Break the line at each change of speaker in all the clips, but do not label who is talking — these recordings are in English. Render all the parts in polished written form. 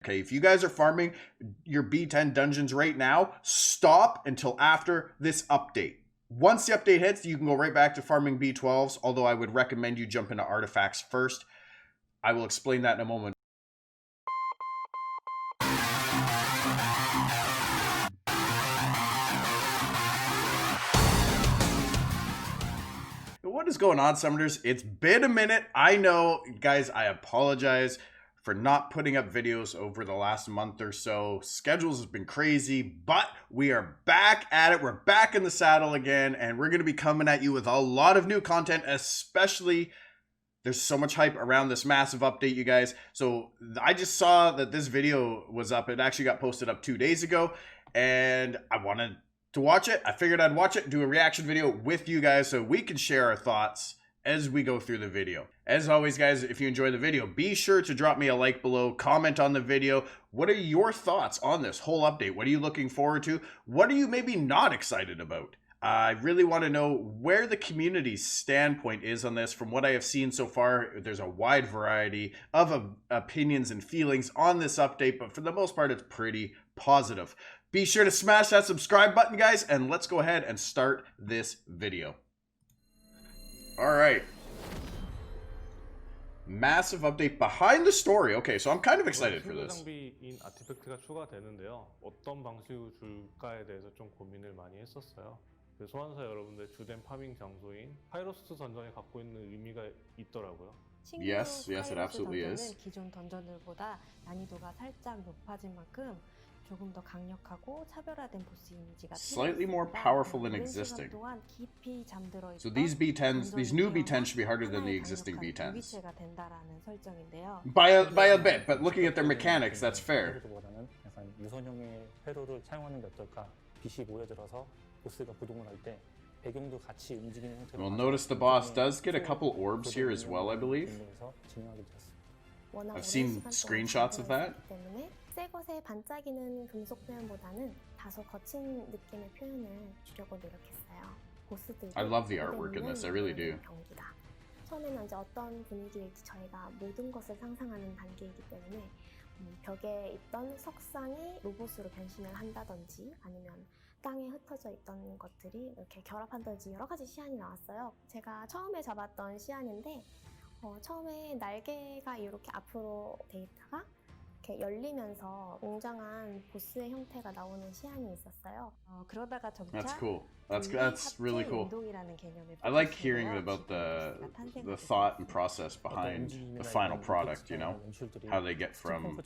Okay, if you guys are farming your B10 dungeons right now, stop until after this update. Once the update hits, you can go right back to farming B12s, although I would recommend you jump into artifacts first. I will explain that in a moment. What is going on, Summoners? It's been a minute. I know, guys, I apologize for not putting up videos over the last month or so. Schedules has been crazy, but we are back at it. We're back in the saddle again, and we're going to be coming at you with a lot of new content, especially there's so much hype around this massive update, you guys. So I just saw that this video was up. It actually got posted up 2 days ago, and I wanted to watch it. I figured I'd watch it, do a reaction video with you guys so we can share our thoughts as we go through the video. As always, guys, if you enjoy the video, be sure to drop me a like below, comment on the video. What are your thoughts on this whole update? What are you looking forward to? What are you maybe not excited about? I really want to know where the community's standpoint is on this. From what I have seen so far, there's a wide variety of opinions and feelings on this update, but for the most part, it's pretty positive. Be sure to smash that subscribe button, guys, and let's go ahead and start this video. All right. Massive update behind the story. Okay, so I'm kind of excited for this.
장비인 아티팩트가 추가되는데요. 어떤 방식으로 줄까에 대해서 좀 고민을 많이 했었어요. 소환사 여러분들 주된 파밍 장소인 파이로스 던전이 갖고 있는 의미가 있더라고요.
Yes, it absolutely is.
기존 던전들보다 난이도가 살짝 높아진 만큼 조금 더 강력하고 차별화된 보스 이미지가
slightly more powerful than existing. So these B10s, these new B10s should be harder than the existing B10s. By a bit, but looking at their mechanics, that's fair.
약간 유선형의 회로를 사용하는 게 어떨까? 빛이 모여들어서 보스가 구동을 할 때 배경도 같이 움직이는 형태로.
Well, notice the boss does get a couple orbs here as well, I believe. I've seen screenshots of that.
새 것에 반짝이는 금속 표현보다는 다소 거친 느낌의 표현을 주려고 노력했어요. 보스들도
I love the artwork in this. I really do.
경기다. 처음에는 이제 어떤 분위기일지 저희가 모든 것을 상상하는 단계이기 때문에 벽에 있던 석상이 로봇으로 변신을 한다든지 아니면 땅에 흩어져 있던 것들이 이렇게 결합한다든지 여러 가지 시안이 나왔어요. 제가 처음에 잡았던 시안인데 처음에 날개가 이렇게 앞으로 돼 있다가 이렇게 열리면서 웅장한 보스의 형태가 나오는 시안이 있었어요. 그러다가 점차
That's cool. That's really cool. I like hearing about the thought and process behind the final product, you know? How they get from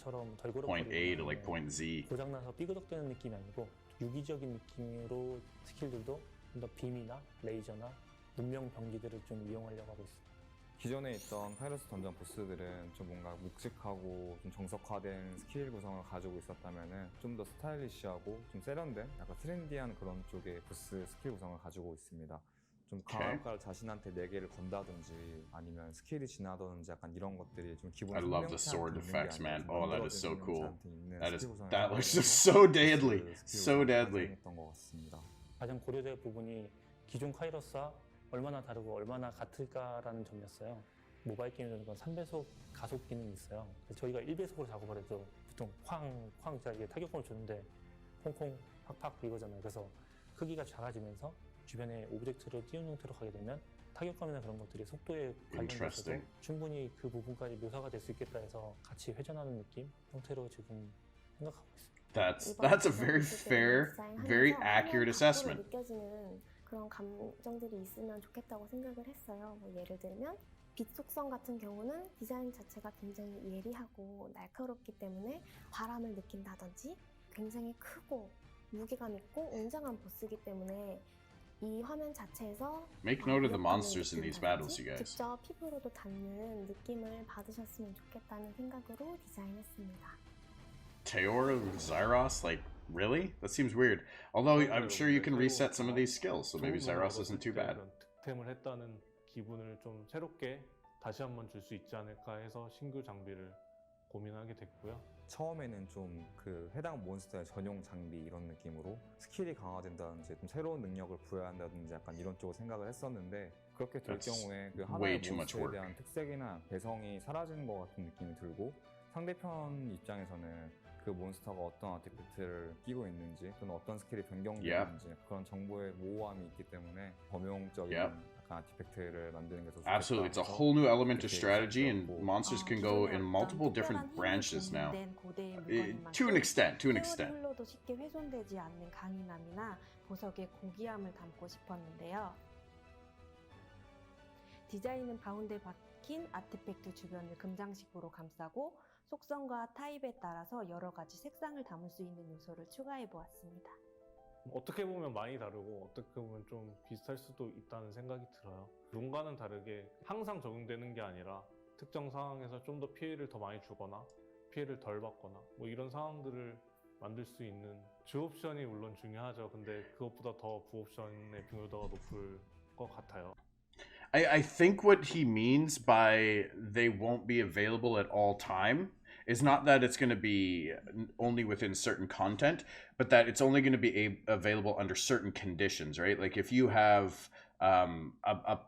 point A to like point Z.
고장나서 삐그덕대는 느낌이 아니고 유기적인 느낌으로 스킬들도 좀 더 빔이나 레이저나 문명 병기들을 좀 이용하려고 하고 있습니다.
기존에 있던 파이러스 던전 보스들은 좀 뭔가 묵직하고 좀 정석화된 스킬 구성을 가지고 있었다면은 좀 더 스타일리시하고 좀 세련된 약간 트렌디한 그런 쪽의 보스 스킬 구성을 가지고 있습니다. 좀 강한 효과를 자신한테 4개를 건다든지 아니면 스킬이 지나다든지 약간 이런 것들이 좀 기본.
I love the sword effects, man. Oh, that is so cool. That looks just so deadly. So deadly.
가장 고려될 부분이 기존 카이러스와 얼마나 다르고 얼마나 같을까라는 점이었어요. 모바일 게임에는 3배속 가속 기능이 있어요. 저희가 1배속으로 작업을 해도 보통 쾅 이게 타격감을 주는데 콩콩 팍팍 이거잖아요. 그래서 크기가 작아지면서 주변에 오브젝트를 띄운 형태로 가게 되면 타격감이나 그런 것들이 속도에 관련돼서도 충분히 그 부분까지 묘사가 될 수 있겠다 해서 같이 회전하는 느낌 형태로 지금 생각하고 있습니다.
That's a very fair, very accurate assessment.
그런 감정들이 있으면 좋겠다고 생각을 했어요. 예를 들면 빛 속성 같은 경우는 디자인 자체가 굉장히 예리하고 날카롭기 때문에 바람을 느낀다든지 굉장히 크고 무게감 있고 웅장한 보스이기 때문에 이 화면 자체에서
Make note of the monsters in these battles, you guys.
직접 피부로도 닿는 느낌을 받으셨으면 좋겠다는 생각으로 디자인했습니다.
Teor Zyros, like, really? That seems weird. Although I'm sure you can reset some of these skills, so maybe Zyros isn't too bad.
득템을 했다는 기분을 좀 새롭게 다시 한번 줄 수 있지 않을까 해서 신규 장비를 고민하게 됐고요.
처음에는 좀 그 해당 몬스터의 전용 장비 이런 느낌으로 스킬이 강화된다든지 좀 새로운 능력을 부여한다든지 약간 이런 쪽으로 생각을 했었는데 그렇게 될 경우에 그 하나의 몬스터에 대한 특색이나 개성이 사라지는 것 같은 느낌이 들고 상대편 입장에서는 그 몬스터가 어떤 아티팩트를 끼고 있는지 또는 어떤 스킬이 변경되는지 그런 정보의 모호함이 있기 때문에 범용적인 약간 아티팩트를 만드는 게 더 좋겠다.
Absolutely. It's a
해서
whole new element to
그렇게
strategy, and
얘기했었고.
monsters can go in multiple different branches now. To an extent, to an extent.
흘러도 쉽게 훼손되지 않는 강인함이나 보석의 고귀함을 담고 싶었는데요. 디자인은 바운드에 박힌 아티팩트 주변을 금장식으로 감싸고 속성과 타입에 따라서 여러 가지 색상을 담을 수 있는 요소를 추가해 보았습니다.
어떻게 보면 많이 다르고 어떻게 보면 좀 비슷할 수도 있다는 생각이 들어요. 룬과는 다르게 항상 적용되는 게 아니라 특정 상황에서 좀 더 피해를 더 많이 주거나 피해를 덜 받거나 뭐 이런 상황들을 만들 수 있는 주 옵션이 물론 중요하죠. 근데 그것보다 더 부옵션의 중요도가 높을 것 같아요.
I think what he means by they won't be available at all time is not that it's going to be only within certain content, but that it's only going to be available under certain conditions, right? Like if you have a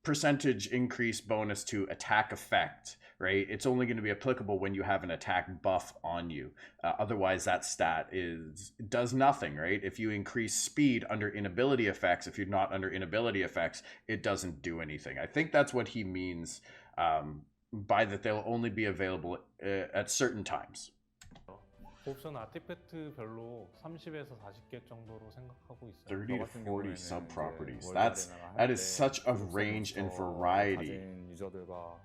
percentage increase bonus to attack effect, right? It's only going to be applicable when you have an attack buff on you. Otherwise, that stat does nothing, right? If you increase speed under inability effects, if you're not under inability effects, it doesn't do anything. I think that's what he means by that they'll only be available at certain times.
옵션 아티팩트별로 30에서 40개 정도로 생각하고 있어요.
30 to 40 sub properties. That is
할
such a range and variety.
가진 유저들과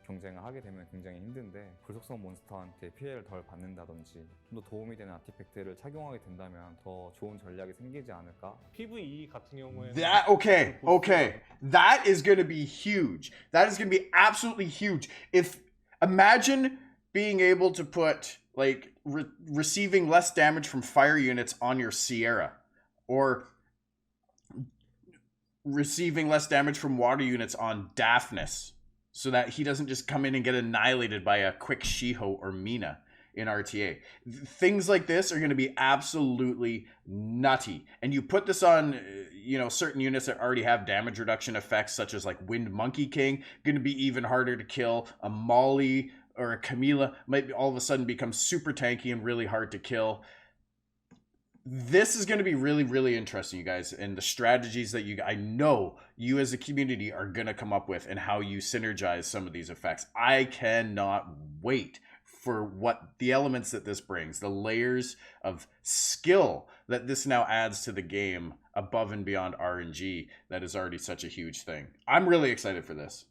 경쟁을 하게 되면 굉장히 힘든데 불속성 몬스터한테 피해를 덜 받는다든지 좀 더 도움이 되는 아티팩트를 착용하게 된다면 더 좋은 전략이 생기지 않을까?
PVE 같은 경우에는
Okay. That is going to be huge. That is going to be absolutely huge. If imagine being able to put like receiving less damage from fire units on your Sierra, or receiving less damage from water units on Daphnis, so that he doesn't just come in and get annihilated by a quick Shiho or Mina in RTA. Things like this are going to be absolutely nutty. And you put this on, certain units that already have damage reduction effects, such as like Wind Monkey King, going to be even harder to kill. A Molly or a Camila might all of a sudden become super tanky and really hard to kill. This is going to be really, really interesting, you guys, and the strategies that I know you as a community are going to come up with and how you synergize some of these effects. I cannot wait for what the elements that this brings, the layers of skill that this now adds to the game above and beyond RNG that is already such a huge thing. I'm really excited for this.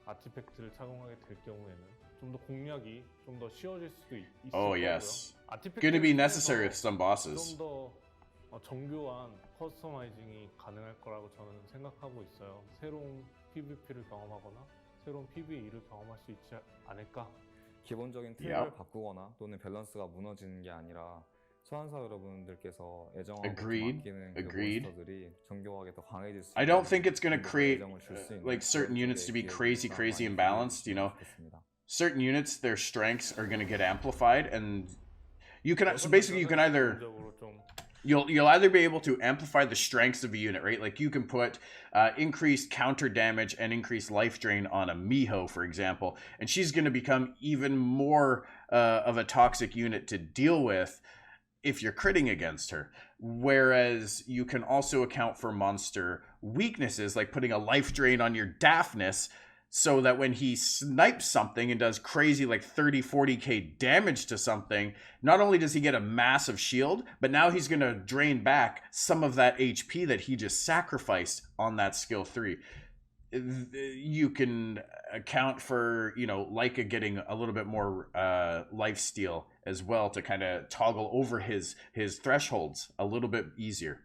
아티팩트를 착용하게 될 경우에는 좀 더 공략이 좀 더 쉬워질 수도 있을
Oh,
거고요.
yes. Going to be necessary with some bosses.
좀 더 정교한 커스터마이징이 가능할 거라고 저는 생각하고 있어요. 새로운 PVP를 경험하거나 새로운 PVE를 경험할 수 있지 않을까?
기본적인 틀을 바꾸거나 또는 밸런스가 무너지는 게 아니라 소환사 여러분들께서 애정하고 맡기는 그 몬스터들이 정교하게 더 강해질 수 있는.
I don't think it's going to create like certain units to be crazy imbalanced, Certain units, their strengths are going to get amplified, and you can either you'll either be able to amplify the strengths of a unit, right? Like you can put increased counter damage and increased life drain on a Miho, for example, and she's going to become even more of a toxic unit to deal with if you're critting against her. Whereas you can also account for monster weaknesses, like putting a life drain on your Daphnis, so that when he snipes something and does crazy like 30-40k damage to something, not only does he get a massive shield, but now he's going to drain back some of that HP that he just sacrificed on that skill 3. You can account for, Leica getting a little bit more lifesteal as well to kind of toggle over his thresholds a little bit easier.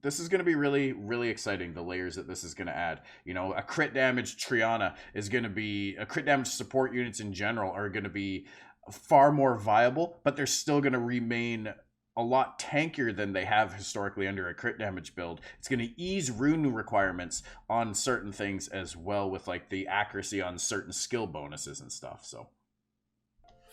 This is going to be really, really exciting, the layers that this is going to add. A crit damage Triana is going to be, a crit damage support units in general are going to be far more viable, but they're still going to remain a lot tankier than they have historically under a crit damage build. It's going to ease rune requirements on certain things as well, with like the accuracy on certain skill bonuses and stuff. So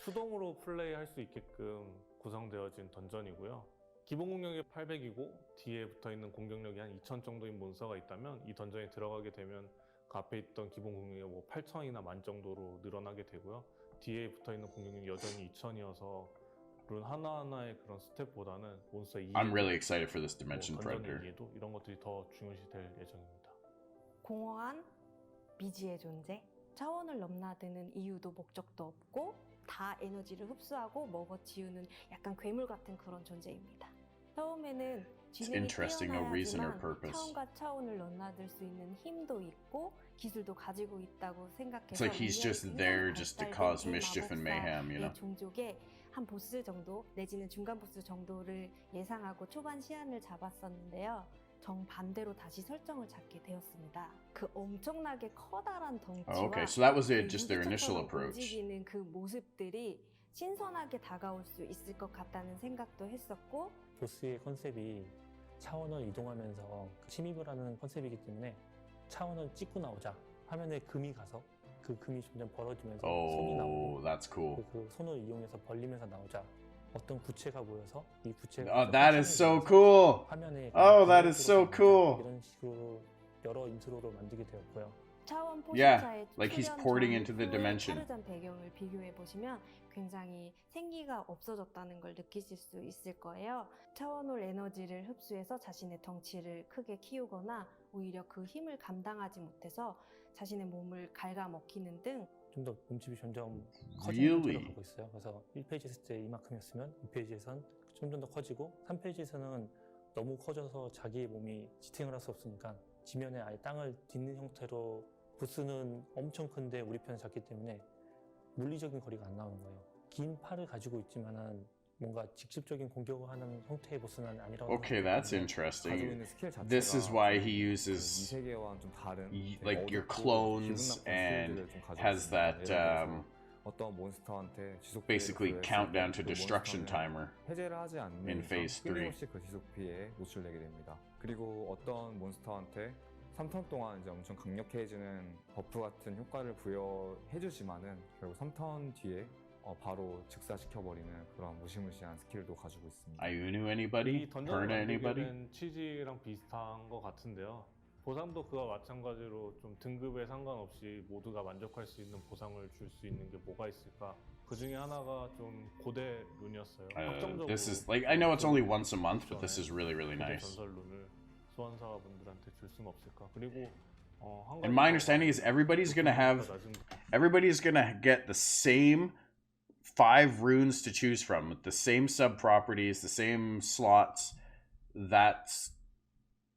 수동으로 플레이할 수 있게끔 구성되어진 던전이고요. 기본 공격력이 800이고 뒤에 붙어있는 공격력이 한 2000 정도인 몬스터가 있다면 이 던전에 들어가게 되면 그 앞에 있던 기본 공격력이 8000이나 만 정도로 늘어나게 되고요. 뒤에 붙어있는 공격력 여전히 2000이어서 룬 하나하나의 그런 스텝보다는 몬스터
I'm really
이해도,
excited for this Dimension
던전
Predator.
이해도 이런 것들이 더 중요시 될 예정입니다.
공허한 미지의 존재. 차원을 넘나드는 이유도 목적도 없고 다 에너지를 흡수하고 먹어치우는 약간 괴물 같은 그런 존재입니다. 처음에는 지능이
interesting, no reason or
뛰어나야지만
purpose.
차원과 차원을 넘나들 수 있는 힘도 있고 기술도 가지고 있다고 생각해서
It's like he's just there just to cause mischief and mayhem, you know?
종족의 한 보스 정도 내지는 중간 보스 정도를 예상하고 초반 시한을 잡았었는데요. 정반대로 다시 설정을 잡게 되었습니다. 그 엄청나게 커다란 덩치와
Oh, okay, so that was it,
그
just their initial
유기체처럼
approach.
움직이는 그 모습들이 신선하게 다가올 수 있을 것 같다는 생각도 했었고
보스의 컨셉이 차원을 이동하면서 침입을 하는 컨셉이기 때문에 차원을 찍고 나오자 화면에 금이 가서 그 금이 점점 벌어지면서 손이
Oh,
나오고
that's cool.
그 손을 이용해서 벌리면서 나오자 어떤 구체가 모여서 이 구체가
Oh, that is so cool.
화면에
Oh, that is so cool.
이런 식으로 여러 인트로로 만들게 되었고요.
차원
Yeah,
포식자의
like he's
출현
porting
전
into the
후의
dimension.
타르잔 배경을 비교해 보시면 굉장히 생기가 없어졌다는 걸 느끼실 수 있을 거예요. 차원홀 에너지를 흡수해서 자신의 덩치를 크게 키우거나 오히려 그 힘을 감당하지 못해서 자신의 몸을 갉아먹히는 등
좀 더 몸집이 점점 커지는
Really?
형태로 가고 있어요. 그래서 1페이지 했을 때 이만큼이었으면 2페이지에선 점점 더 커지고 3페이지에서는 너무 커져서 자기의 몸이 지탱을 할 수 없으니까 지면에 아예 땅을 딛는 형태로 보스는 엄청 큰데 우리 편에 작기 때문에 물리적인 거리가 안 나오는 거예요. 긴 팔을 가지고 있지만은 뭔가 직접적인 공격을 하는 형태의 보스는 아니라고
Okay, that's
생각하거든요.
가지고
interesting.
있는 스킬 자체가
This is why he
이
uses
세계와는 좀 다른
like your
어둡고
clones
기분 나쁜
and
스킬들을 좀 가지고
has
있습니다.
that
예를 들어서 어떤 몬스터한테 지속
basically
피해를
countdown to
줬을 때 그
destruction
몬스터는
timer.
해제를 하지 않는
in
이상
phase
끊임없이 그 지속 피해에 노출되게 됩니다. 그리고 어떤 몬스터한테 3턴 동안 이제 엄청 강력해지는 버프 같은 효과를 부여해주지만은 결국 3턴 뒤에 바로 즉사시켜버리는 그런 무시무시한 스킬도 가지고 있습니다.
Are you knew anybody?
이 던전을
Heard
만들게
anybody?
된 취지랑 비슷한 것 같은데요. 보상도 그와 마찬가지로 좀 등급에 상관없이 모두가 만족할 수 있는 보상을 줄 수 있는 게 뭐가 있을까? 그 중에 하나가 좀 고대 룬이었어요. 확정적으로
This is like I know it's only once a month, but this is really really
고대
nice.
전설 룬을 소환사분들한테 줄 수는 없을까? 그리고 한
And
가지
my
더
understanding is everybody's gonna have
낮은
everybody's gonna get the same 5 runes to choose from, with the same sub properties, the same slots. That's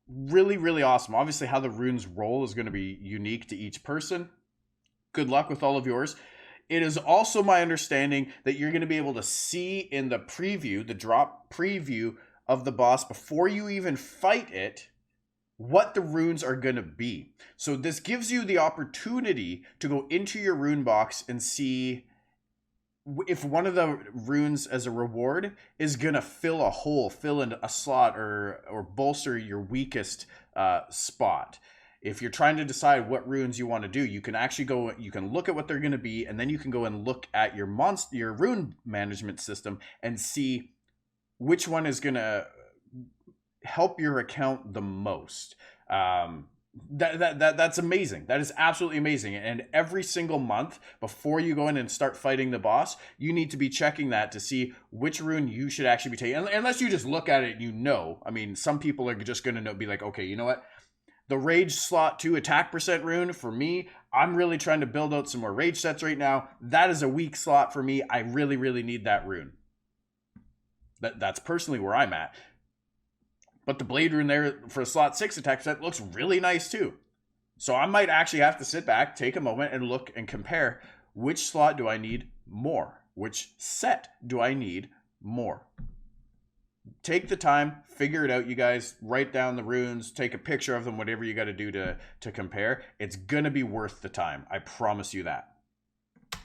really really awesome. Obviously, how the runes roll is going to be unique to each person. Good luck with all of yours. It is also my understanding that you're going to be able to see in the preview, the drop preview of the boss before you even fight it, what the runes are going to be. So this gives you the opportunity to go into your rune box and see if one of the runes as a reward is going to fill a hole, fill in a slot, or bolster your weakest spot. If you're trying to decide what runes you want to do, you can actually go, you can look at what they're going to be, and then you can go and look at your rune management system and see which one is going to help your account the most. That's amazing. That is absolutely amazing. And every single month before you go in and start fighting the boss, you need to be checking that to see which rune you should actually be taking. Unless you just look at it and you know. I mean, some people are just going to be like, okay, you know what? The rage slot 2 attack percent rune for me, I'm really trying to build out some more rage sets right now. That is a weak slot for me. I really, really need that rune. That's personally where I'm at. But the blade rune there for a slot 6 attack set looks really nice too. So I might actually have to sit back, take a moment, and look and compare which slot do I need more? Which set do I need more? Take the time, figure it out, you guys. Write down the runes, take a picture of them, whatever you got to do to compare. It's going to be worth the time. I promise you that.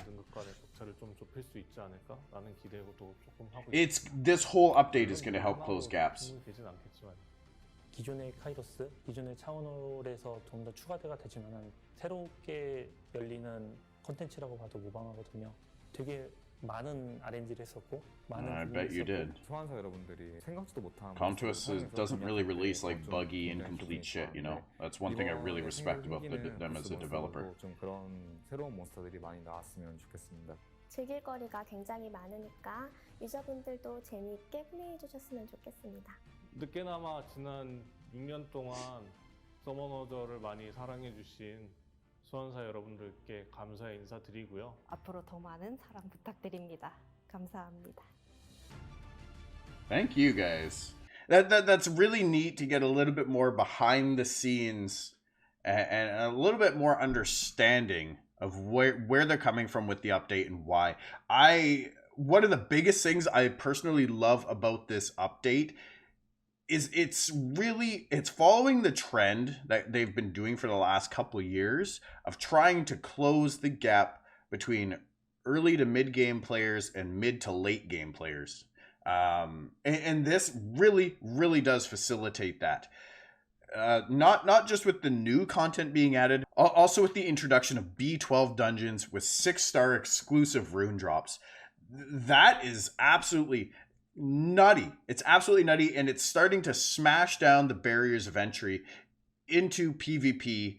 등급 간의 격차를 좀 좁힐 수 있지 않을까라는 기대도 조금 하고
This whole update is going to help close gaps.
충분히 되진 않겠지만
기존의 카이로스, 기존의 차원홀에서 좀 더 추가가 되지만은 새롭게 열리는 콘텐츠라고 봐도 무방하거든요. 되게 많은 R&D를 했었고 많은
I bet you did.
소환사 여러분들이 생각지도 못한
Contours
모습을
doesn't really
활용해서
release like
좀
buggy,
굉장히
incomplete shit, you
기분이
know?
좋았는데
That's one thing I really
이번에
respect about
생기는
them as a
보스
developer.
몬스터도 좀 그런 새로운 몬스터들이 많이 나왔으면 좋겠습니다.
즐길 거리가 굉장히 많으니까 유저분들도 재미있게 플레이해 주셨으면 좋겠습니다.
늦게나마 지난 6년 동안 서머너저를 많이 사랑해주신 수원사 여러분들께 감사의 인사드리고요.
앞으로 더 많은 사랑 부탁드립니다. 감사합니다.
Thank you guys. That's really neat to get a little bit more behind the scenes and a little bit more understanding of where they're coming from with the update and why. One of the biggest things I personally love about this update is it's following the trend that they've been doing for the last couple of years of trying to close the gap between early to mid game players and mid to late game players. And this really does facilitate that. Not just with the new content being added, also with the introduction of B12 dungeons with 6-star exclusive rune drops. That is absolutely nutty. It's absolutely nutty, and it's starting to smash down the barriers of entry into PvP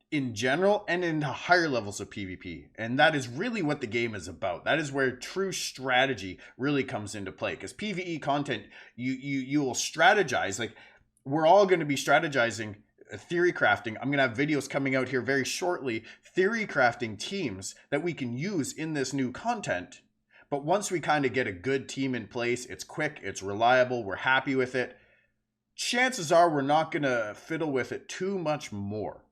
in general and into higher levels of PvP. And that is really what the game is about. That is where true strategy really comes into play. Because PvE content, you will strategize. Like, we're all going to be strategizing, theory crafting. I'm going to have videos coming out here very shortly, theory crafting teams that we can use in this new content. But once we kind of get a good team in place, it's quick, it's reliable, we're happy with it, chances are we're not going to fiddle with it too much more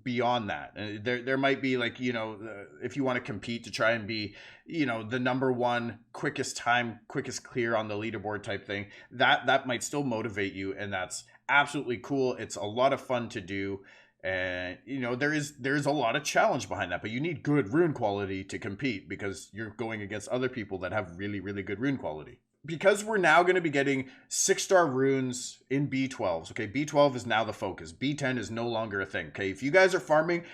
beyond that. And there might be, like, you know, if you want to compete to try and be, you know, the number one, quickest time, quickest clear on the leaderboard type thing, that might still motivate you, and that's absolutely cool. It's a lot of fun to do. And, you know, there's a lot of challenge behind that, but you need good rune quality to compete because you're going against other people that have really good rune quality. Because we're now going to be getting 6-star runes in B12s. Okay, B12 is now the focus. B10 is no longer a thing. Okay, if you guys are farming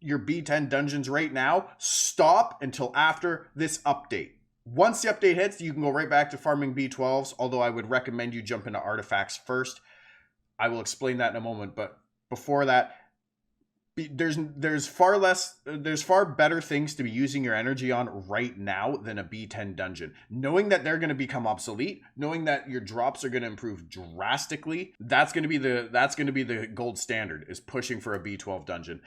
your B10 dungeons right now, stop until after this update. Once the update hits, you can go right back to farming B12s, although I would recommend you jump into artifacts first. I will explain that in a moment, but before that, there's far better things to be using your energy on right now than a B10 dungeon. Knowing that they're going to become obsolete, knowing that your drops are going to improve drastically, that's going to be the gold standard, is pushing for a B12 dungeon.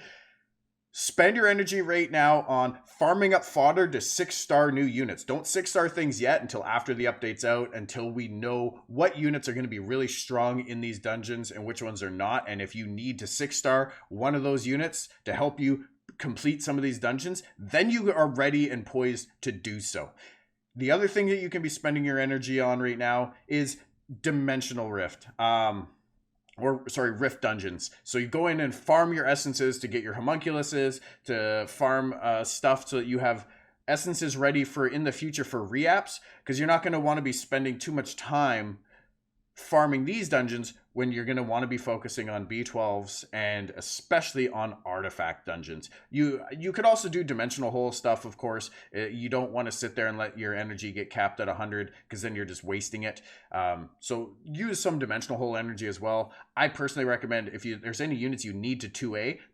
Spend your energy right now on farming up fodder to 6-star new units. Don't 6-star things yet until after the update's out, until we know what units are going to be really strong in these dungeons and which ones are not. And if you need to 6-star one of those units to help you complete some of these dungeons, then you are ready and poised to do so. The other thing that you can be spending your energy on right now is Dimensional Rift. Rift dungeons. So you go in and farm your essences to get your homunculuses, to farm stuff so that you have essences ready for in the future for reaps, because you're not going to want to be spending too much time farming these dungeons when you're going to want to be focusing on B12s and especially on artifact dungeons. You could also do dimensional hole stuff, of course. You don't want to sit there and let your energy get capped at 100, because then you're just wasting it. So use some dimensional hole energy as well. I personally recommend, if there's any units you need to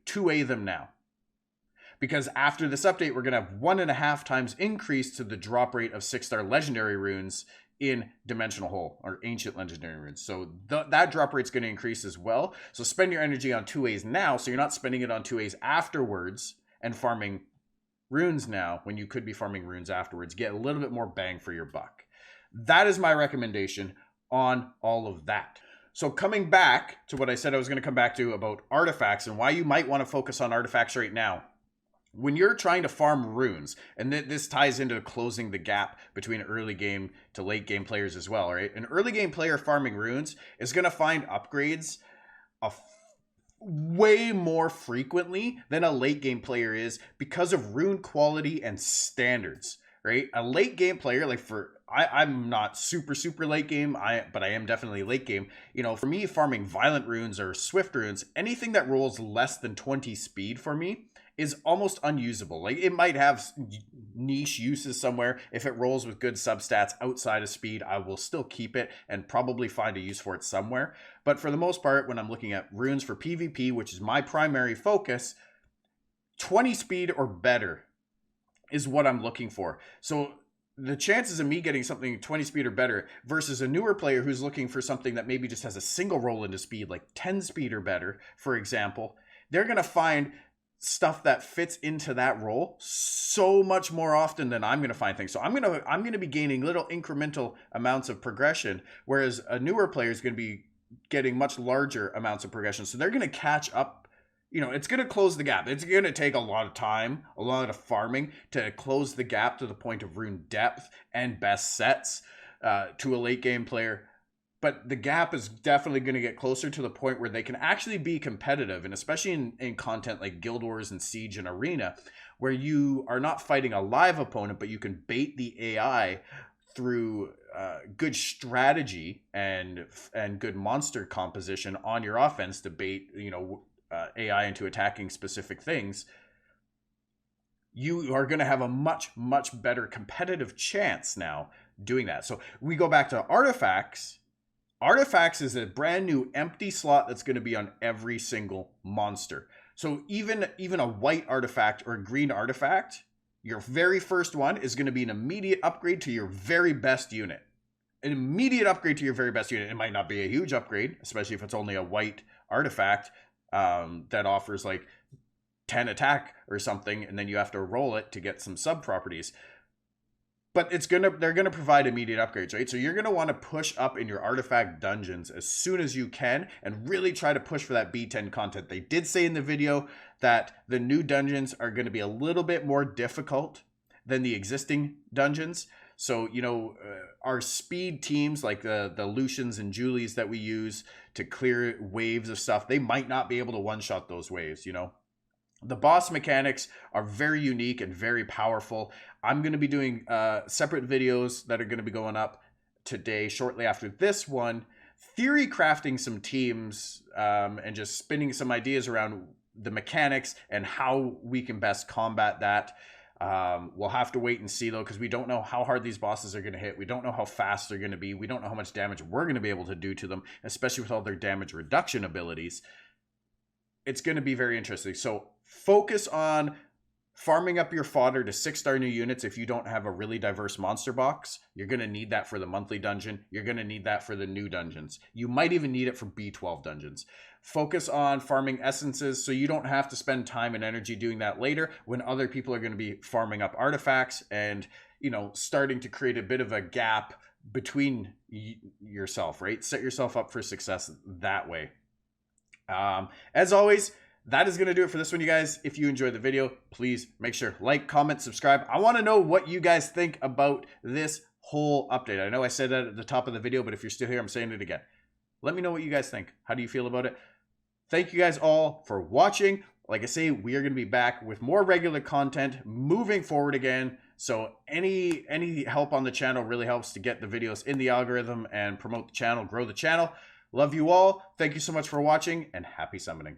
2A them now. Because after this update, we're going to have 1.5 times increase to the drop rate of 6-star legendary runes in Dimensional Hole, or Ancient Legendary Runes. So that drop rate's going to increase as well. So spend your energy on 2As now, so you're not spending it on 2As afterwards and farming runes now when you could be farming runes afterwards. Get a little bit more bang for your buck. That is my recommendation on all of that. So coming back to what I said I was going to come back to about artifacts and why you might want to focus on artifacts right now. When you're trying to farm runes, and this ties into closing the gap between early game to late game players as well, right? An early game player farming runes is going to find upgrades way more frequently than a late game player is, because of rune quality and standards, right? A late game player, like I'm not super late game, but I am definitely late game. You know, for me, farming violent runes or swift runes, anything that rolls less than 20 speed for me is almost unusable. Like, it might have niche uses somewhere. If it rolls with good substats outside of speed, I will still keep it and probably find a use for it somewhere. But for the most part, when I'm looking at runes for PvP, which is my primary focus, 20 speed or better is what I'm looking for. So the chances of me getting something 20 speed or better versus a newer player who's looking for something that maybe just has a single roll into speed, like 10 speed or better, for example, they're going to find stuff that fits into that role so much more often than I'm going to find things. So I'm going to be gaining little incremental amounts of progression, whereas a newer player is going to be getting much larger amounts of progression. So they're going to catch up. You know, it's going to close the gap. It's going to take a lot of time, a lot of farming to close the gap to the point of rune depth and best sets to a late game player. But the gap is definitely going to get closer to the point where they can actually be competitive. And especially in content like Guild Wars and Siege and Arena, where you are not fighting a live opponent, but you can bait the AI through good strategy and good monster composition on your offense to bait, AI into attacking specific things. You are going to have a much, much better competitive chance now doing that. So we go back to artifacts. Artifacts is a brand new empty slot that's going to be on every single monster. So even a white artifact or a green artifact, your very first one is going to be an immediate upgrade to your very best unit. An immediate upgrade to your very best unit. It might not be a huge upgrade, especially if it's only a white artifact that offers like 10 attack or something, and then you have to roll it to get some sub properties. But they're gonna provide immediate upgrades, right? So you're gonna want to push up in your artifact dungeons as soon as you can and really try to push for that B10 content. They did say in the video that the new dungeons are going to be a little bit more difficult than the existing dungeons. So, our speed teams like the Lucians and Julies that we use to clear waves of stuff, they might not be able to one-shot those waves, The boss mechanics are very unique and very powerful. I'm going to be doing separate videos that are going to be going up today, shortly after this one, theory crafting some teams and just spinning some ideas around the mechanics and how we can best combat that. We'll have to wait and see though, because we don't know how hard these bosses are going to hit. We don't know how fast they're going to be. We don't know how much damage we're going to be able to do to them, especially with all their damage reduction abilities. It's going to be very interesting. So focus on farming up your fodder to 6-star new units. If you don't have a really diverse monster box, you're going to need that for the monthly dungeon. You're going to need that for the new dungeons. You might even need it for B12 dungeons. Focus on farming essences so you don't have to spend time and energy doing that later when other people are going to be farming up artifacts and, starting to create a bit of a gap between yourself, right? Set yourself up for success that way. As always, that is going to do it for this one, you guys. If you enjoyed the video, please make sure like, comment, subscribe. I want to know what you guys think about this whole update. I know I said that at the top of the video, but if you're still here, I'm saying it again. Let me know what you guys think. How do you feel about it? Thank you guys all for watching. Like I say, we are going to be back with more regular content moving forward again. So any help on the channel really helps to get the videos in the algorithm and promote the channel, grow the channel. Love you all. Thank you so much for watching and happy summoning.